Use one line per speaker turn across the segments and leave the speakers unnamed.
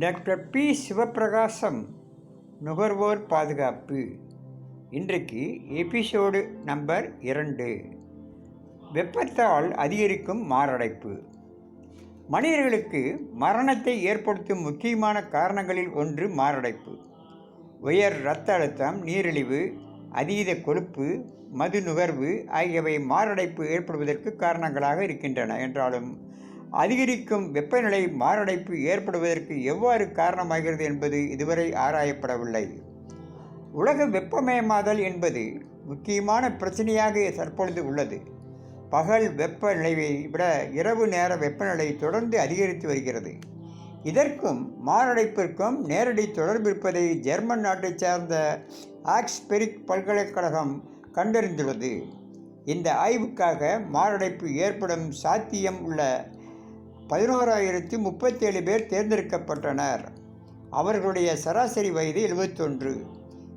Doctor B Sivaprakasam நுகர்வோர் பாதுகாப்பு. இன்றைக்கு எபிசோடு நம்பர் 2. வெப்பத்தால் அதிகரிக்கும் மாரடைப்பு. மனிதர்களுக்கு மரணத்தை ஏற்படுத்தும் முக்கியமான காரணங்களில் ஒன்று மாரடைப்பு. உயர் இரத்த அழுத்தம், நீரிழிவு, அதீத கொழுப்பு, மது நுகர்வு ஆகியவை மாரடைப்பு ஏற்படுவதற்கு காரணங்களாக இருக்கின்றன என்றாலும் அதிகரிக்கும் வெப்பநிலை மாரடைப்பு ஏற்படுவதற்கு எவ்வாறு காரணமாகிறது என்பது இதுவரை ஆராயப்படவில்லை. உலக வெப்பமயமாதல் என்பது முக்கியமான பிரச்சனையாக தற்பொழுது உள்ளது. பகல் வெப்பநிலையை விட இரவு நேர வெப்பநிலை தொடர்ந்து அதிகரித்து வருகிறது. இதற்கும் மாரடைப்பிற்கும் நேரடி தொடர்பு இருப்பதை ஜெர்மன் நாட்டைச் சேர்ந்த ஆக்ஸ்பெரிக் பல்கலைக்கழகம் கண்டறிந்துள்ளது. இந்த ஆய்வுக்காக மாரடைப்பு ஏற்படும் சாத்தியம் உள்ள 11,037 பேர் தேர்ந்தெடுக்கப்பட்டனர். அவர்களுடைய சராசரி வயது 71.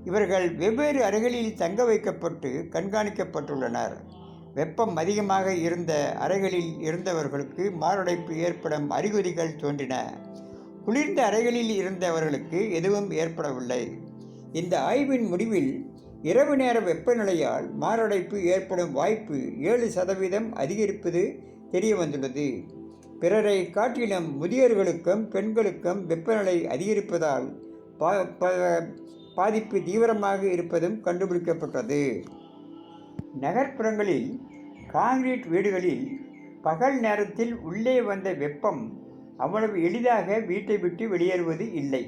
இவர்கள் வெவ்வேறு அறைகளில் தங்க வைக்கப்பட்டு கண்காணிக்கப்பட்டுள்ளனர். வெப்பம் அதிகமாக இருந்த அறைகளில் இருந்தவர்களுக்கு மாரடைப்பு ஏற்படும் அறிகுறிகள் தோன்றின. குளிர்ந்த அறைகளில் இருந்தவர்களுக்கு எதுவும் ஏற்படவில்லை. இந்த ஆய்வின் முடிவில் இரவு நேர வெப்பநிலையால் மாரடைப்பு ஏற்படும் வாய்ப்பு 7% அதிகரிப்பது தெரிய வந்துள்ளது. பிறரை காட்டிலும் முதியோர்களுக்கும் பெண்களுக்கும் வெப்பநிலை அதிகரிப்பதால் பாதிப்பு தீவிரமாக இருப்பதும் கண்டுபிடிக்கப்பட்டது. நகர்ப்புறங்களில் கான்கிரீட் வீடுகளில் பகல் நேரத்தில் உள்ளே வந்த வெப்பம் அவ்வளவு எளிதாக வீட்டை விட்டு வெளியேறுவது இல்லை.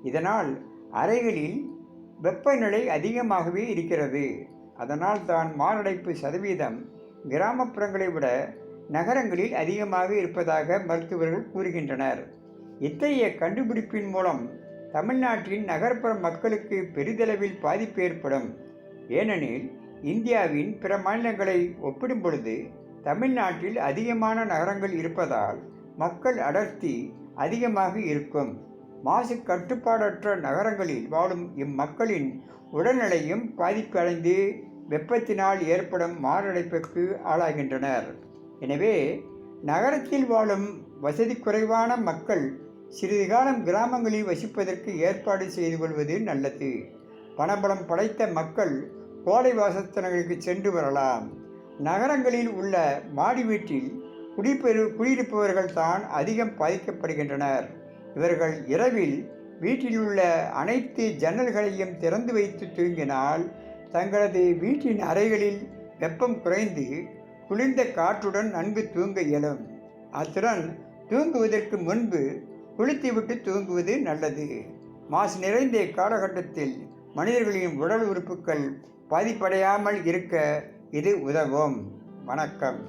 இதனால் அறைகளில் வெப்பநிலை அதிகமாகவே இருக்கிறது. அதனால் தான் மாரடைப்பு சதவீதம் கிராமப்புறங்களை விட நகரங்களில் அதிகமாக இருப்பதாக மருத்துவர்கள் கூறுகின்றனர். இத்தகைய கண்டுபிடிப்பின் மூலம் தமிழ்நாட்டின் நகர்ப்புற மக்களுக்கு பெரிதளவில் பாதிப்பு ஏற்படும். ஏனெனில் இந்தியாவின் பிற மாநிலங்களை ஒப்பிடும் பொழுது தமிழ்நாட்டில் அதிகமான நகரங்கள் இருப்பதால் மக்கள் அடர்த்தி அதிகமாக இருக்கும். மாசு கட்டுப்பாடற்ற நகரங்களில் வாழும் இம்மக்களின் உடல்நிலையும் பாதிப்பு அடைந்து வெப்பத்தினால் ஏற்படும் மாரடைப்புக்கு ஆளாகின்றனர். எனவே நகரத்தில் வாழும் வசதி குறைவான மக்கள் சிறிது காலம் கிராமங்களில் வசிப்பதற்கு ஏற்பாடு செய்து கொள்வது நல்லது. பணபலம் படைத்த மக்கள் கோடை வாசத்தலங்களுக்கு சென்று வரலாம். நகரங்களில் உள்ள மாடி வீட்டில் குடியிருப்பவர்கள் தான் அதிகம் பாதிக்கப்படுகின்றனர். இவர்கள் இரவில் வீட்டில் உள்ள அனைத்து ஜன்னல்களையும் திறந்து வைத்து தூங்கினால் தங்களது வீட்டின் அறைகளில் வெப்பம் குறைந்து குளிர்ந்த காற்றுடன் நன்கு தூங்க இயலும். அத்துடன் தூங்குவதற்கு முன்பு குளித்துவிட்டு தூங்குவது நல்லது. மாசு நிறைந்த காலகட்டத்தில் மனிதர்களின் உடல் உறுப்புகள் பாதிப்படையாமல் இருக்க இது உதவும். வணக்கம்.